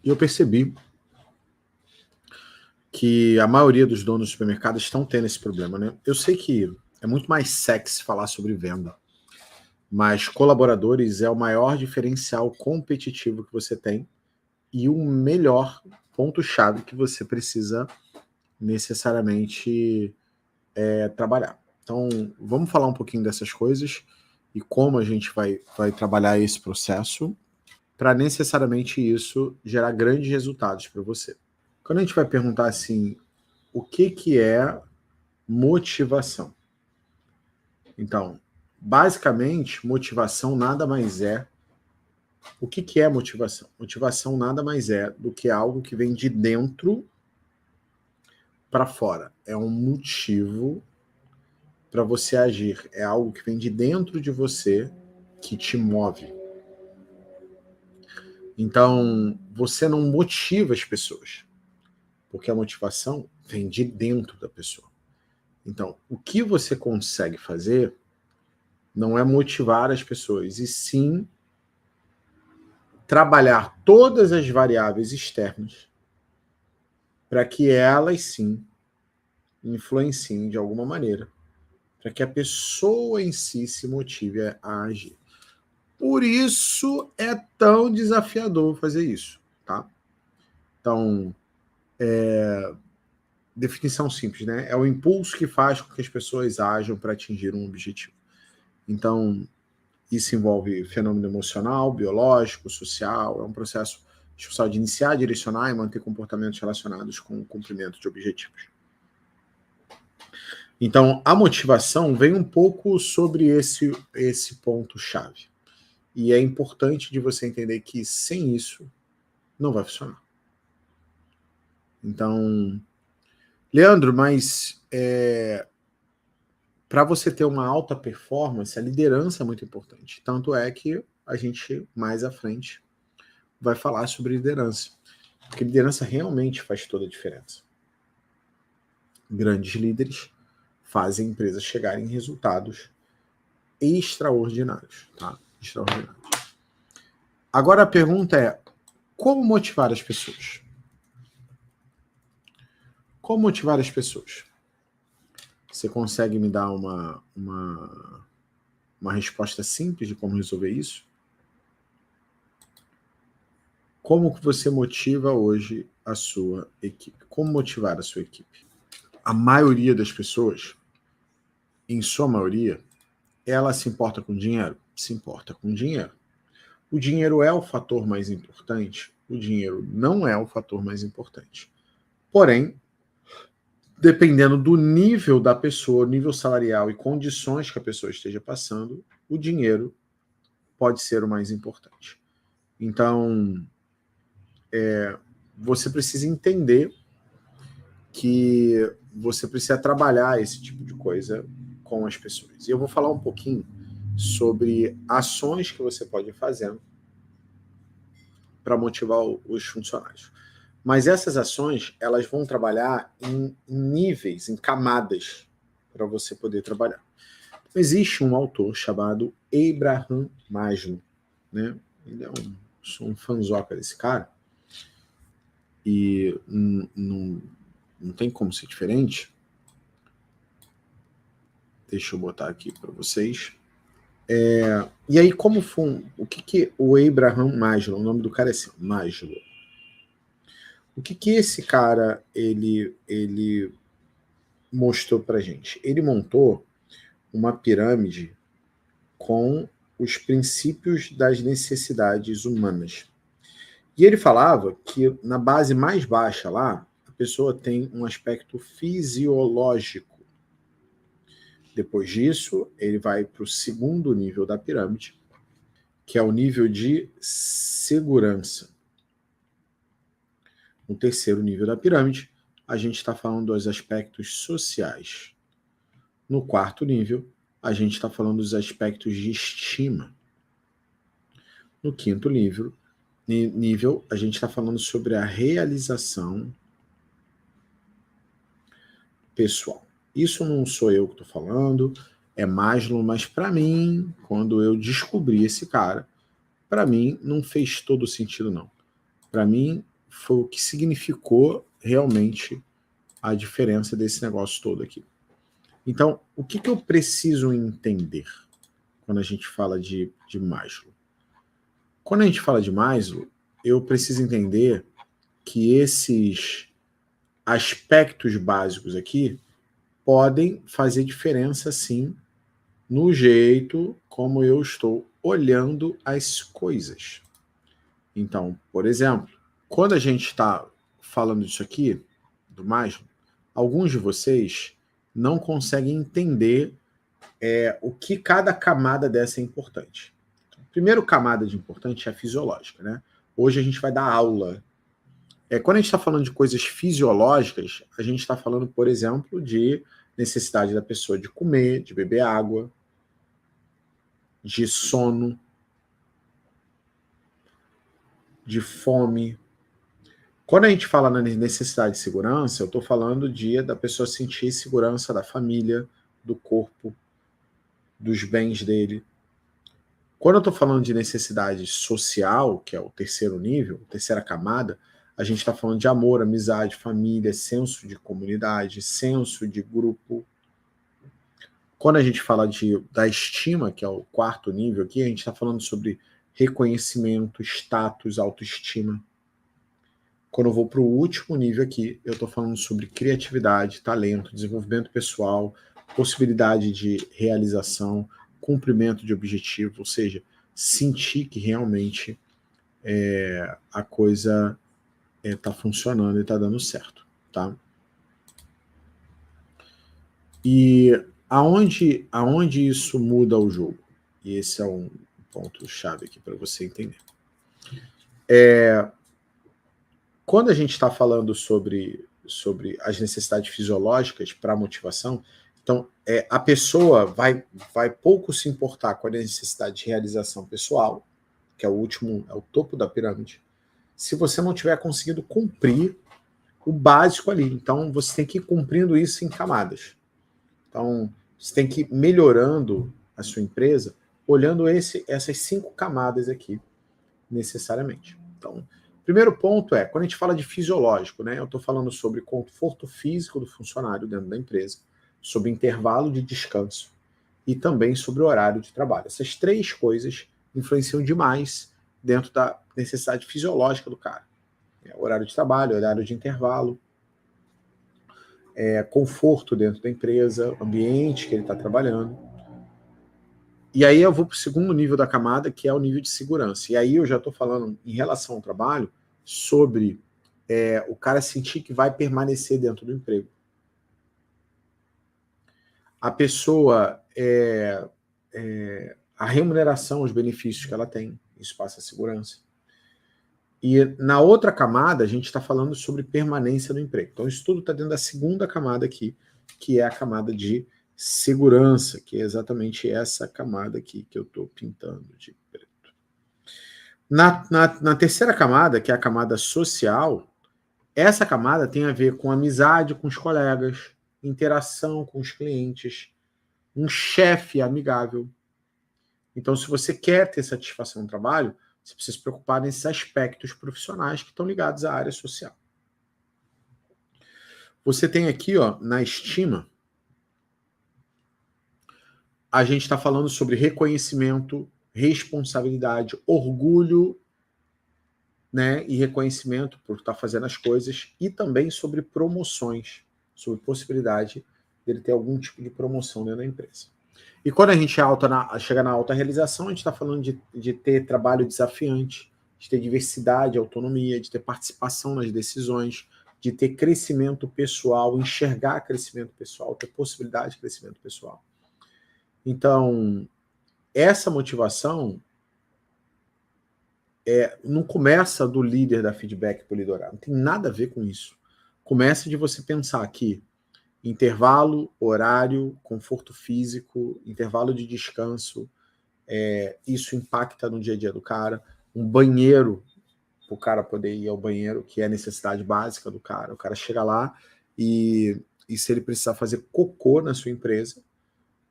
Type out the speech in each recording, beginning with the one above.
E eu percebi que a maioria dos donos de supermercados estão tendo esse problema, né? Eu sei que é muito mais sexy falar sobre venda, mas colaboradores é o maior diferencial competitivo que você tem e o melhor ponto-chave que você precisa necessariamente trabalhar. Então, vamos falar um pouquinho dessas coisas e como a gente vai trabalhar esse processo para necessariamente isso gerar grandes resultados para você. Quando a gente vai perguntar assim, o que é motivação? Então, basicamente, motivação nada mais é. O que é motivação? Motivação nada mais é do que algo que vem de dentro para fora. É um motivo para você agir. É algo que vem de dentro de você que te move. Então, você não motiva as pessoas, porque a motivação vem de dentro da pessoa. Então, o que você consegue fazer não é motivar as pessoas, e sim trabalhar todas as variáveis externas para que elas sim influenciem de alguma maneira, para que a pessoa em si se motive a agir. Por isso é tão desafiador fazer isso, tá? Então, definição simples, né? É o impulso que faz com que as pessoas ajam para atingir um objetivo. Então, isso envolve fenômeno emocional, biológico, social, é um processo especial de iniciar, direcionar e manter comportamentos relacionados com o cumprimento de objetivos. Então, a motivação vem um pouco sobre esse ponto-chave. E é importante de você entender que sem isso não vai funcionar. Então, Leandro, mas para você ter uma alta performance, a liderança é muito importante. Tanto é que a gente, mais à frente, vai falar sobre liderança. Porque liderança realmente faz toda a diferença. Grandes líderes fazem empresas chegarem em resultados extraordinários, tá? Extraordinários. Agora a pergunta é, como motivar as pessoas? Como motivar as pessoas? Você consegue me dar uma resposta simples de como resolver isso? Como que você motiva hoje a sua equipe? Como motivar a sua equipe? A maioria das pessoas, em sua maioria, ela se importa com dinheiro? Se importa com dinheiro. O dinheiro é o fator mais importante? O dinheiro não é o fator mais importante. Porém, dependendo do nível da pessoa, nível salarial e condições que a pessoa esteja passando, o dinheiro pode ser o mais importante. Então, você precisa entender que você precisa trabalhar esse tipo de coisa com as pessoas. E eu vou falar um pouquinho sobre ações que você pode fazer para motivar os funcionários. Mas essas ações, elas vão trabalhar em níveis, em camadas, para você poder trabalhar. Existe um autor chamado Abraham Maslow, né? Ele é sou um fãzoca desse cara, e não tem como ser diferente. Deixa eu botar aqui para vocês. E aí, como foi, o que o Abraham Maslow, o nome do cara é assim, Maslow. O que esse cara ele mostrou para gente? Ele montou uma pirâmide com os princípios das necessidades humanas. E ele falava que na base mais baixa lá, a pessoa tem um aspecto fisiológico. Depois disso, ele vai para o segundo nível da pirâmide, que é o nível de segurança. No terceiro nível da pirâmide, a gente está falando dos aspectos sociais. No quarto nível, a gente está falando dos aspectos de estima. No quinto nível, a gente está falando sobre a realização pessoal. Isso não sou eu que estou falando, é Maslow, mas para mim, quando eu descobri esse cara, para mim não fez todo sentido não. Para mim, foi o que significou realmente a diferença desse negócio todo aqui. Então, o que eu preciso entender quando a gente fala de Maslow? Quando a gente fala de Maslow, eu preciso entender que esses aspectos básicos aqui podem fazer diferença, sim, no jeito como eu estou olhando as coisas. Então, por exemplo, quando a gente está falando disso aqui, do Maslow, alguns de vocês não conseguem entender o que cada camada dessa é importante. A primeira camada de importante é a fisiológica, né? Hoje a gente vai dar aula. Quando a gente está falando de coisas fisiológicas, a gente está falando, por exemplo, de necessidade da pessoa de comer, de beber água, de sono, de fome. Quando a gente fala na necessidade de segurança, eu estou falando da pessoa sentir segurança da família, do corpo, dos bens dele. Quando eu estou falando de necessidade social, que é o terceiro nível, terceira camada, a gente está falando de amor, amizade, família, senso de comunidade, senso de grupo. Quando a gente fala da estima, que é o quarto nível aqui, a gente está falando sobre reconhecimento, status, autoestima. Quando eu vou para o último nível aqui, eu estou falando sobre criatividade, talento, desenvolvimento pessoal, possibilidade de realização, cumprimento de objetivo, ou seja, sentir que realmente a coisa está funcionando e está dando certo, tá? E aonde isso muda o jogo? E esse é um ponto-chave aqui para você entender. Quando a gente está falando sobre as necessidades fisiológicas para a motivação, então a pessoa vai pouco se importar com a necessidade de realização pessoal, que é o último, é o topo da pirâmide, se você não tiver conseguido cumprir o básico ali. Então você tem que ir cumprindo isso em camadas. Então você tem que ir melhorando a sua empresa olhando essas 5 camadas aqui, necessariamente. Então, primeiro ponto quando a gente fala de fisiológico, né, eu estou falando sobre conforto físico do funcionário dentro da empresa, sobre intervalo de descanso e também sobre o horário de trabalho. Essas 3 coisas influenciam demais dentro da necessidade fisiológica do cara. Horário de trabalho, horário de intervalo, conforto dentro da empresa, ambiente que ele está trabalhando. E aí eu vou para o segundo nível da camada, que é o nível de segurança. E aí eu já estou falando, em relação ao trabalho, sobre o cara sentir que vai permanecer dentro do emprego. A pessoa, a remuneração, os benefícios que ela tem, isso passa a segurança. E na outra camada, a gente está falando sobre permanência no emprego. Então isso tudo está dentro da segunda camada aqui, que é a camada de segurança, que é exatamente essa camada aqui que eu estou pintando de preto. Na terceira camada, que é a camada social, essa camada tem a ver com amizade com os colegas, interação com os clientes, um chefe amigável. Então, se você quer ter satisfação no trabalho, você precisa se preocupar nesses aspectos profissionais que estão ligados à área social. Você tem aqui, na estima, a gente está falando sobre reconhecimento, responsabilidade, orgulho, né, e reconhecimento por estar fazendo as coisas, e também sobre promoções, sobre possibilidade dele ter algum tipo de promoção dentro da empresa. E quando a gente chega na alta realização, a gente está falando de ter trabalho desafiante, de ter diversidade, autonomia, de ter participação nas decisões, de ter crescimento pessoal, enxergar crescimento pessoal, ter possibilidade de crescimento pessoal. Então, essa motivação não começa do líder da feedback para o liderar, não tem nada a ver com isso. Começa de você pensar que intervalo, horário, conforto físico, intervalo de descanso, isso impacta no dia a dia do cara. Um banheiro, para o cara poder ir ao banheiro, que é a necessidade básica do cara. O cara chega lá e se ele precisar fazer cocô na sua empresa,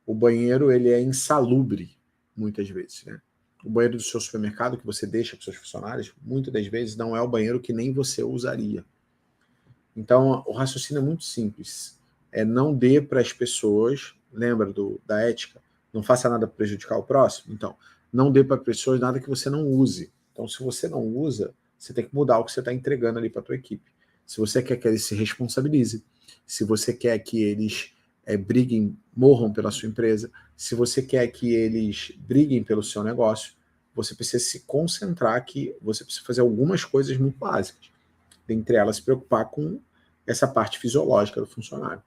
o banheiro ele é insalubre, muitas vezes, né? O banheiro do seu supermercado que você deixa para os seus funcionários, muitas das vezes não é o banheiro que nem você usaria. Então, o raciocínio é muito simples. Não dê para as pessoas, lembra da ética, não faça nada para prejudicar o próximo? Então, não dê para as pessoas nada que você não use. Então, se você não usa, você tem que mudar o que você está entregando ali para a tua equipe. Se você quer que eles se responsabilizem, se você quer que eles briguem, morram pela sua empresa, se você quer que eles briguem pelo seu negócio, você precisa se concentrar que você precisa fazer algumas coisas muito básicas. Dentre elas, se preocupar com essa parte fisiológica do funcionário.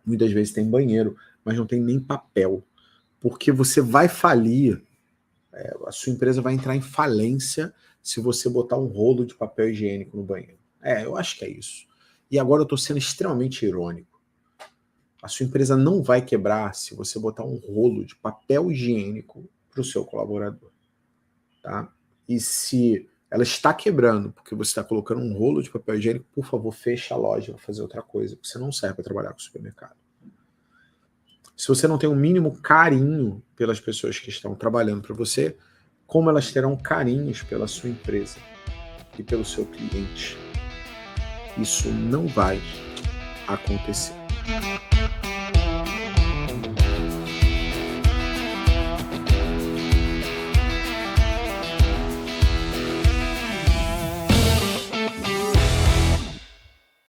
Muitas vezes tem banheiro, mas não tem nem papel, porque você vai falir, a sua empresa vai entrar em falência se você botar um rolo de papel higiênico no banheiro. Eu acho que é isso. E agora eu estou sendo extremamente irônico. A sua empresa não vai quebrar se você botar um rolo de papel higiênico para o seu colaborador. Tá? E se ela está quebrando porque você está colocando um rolo de papel higiênico, por favor, feche a loja, vai fazer outra coisa, porque você não serve para trabalhar com supermercado. Se você não tem o mínimo carinho pelas pessoas que estão trabalhando para você, como elas terão carinhos pela sua empresa e pelo seu cliente? Isso não vai acontecer.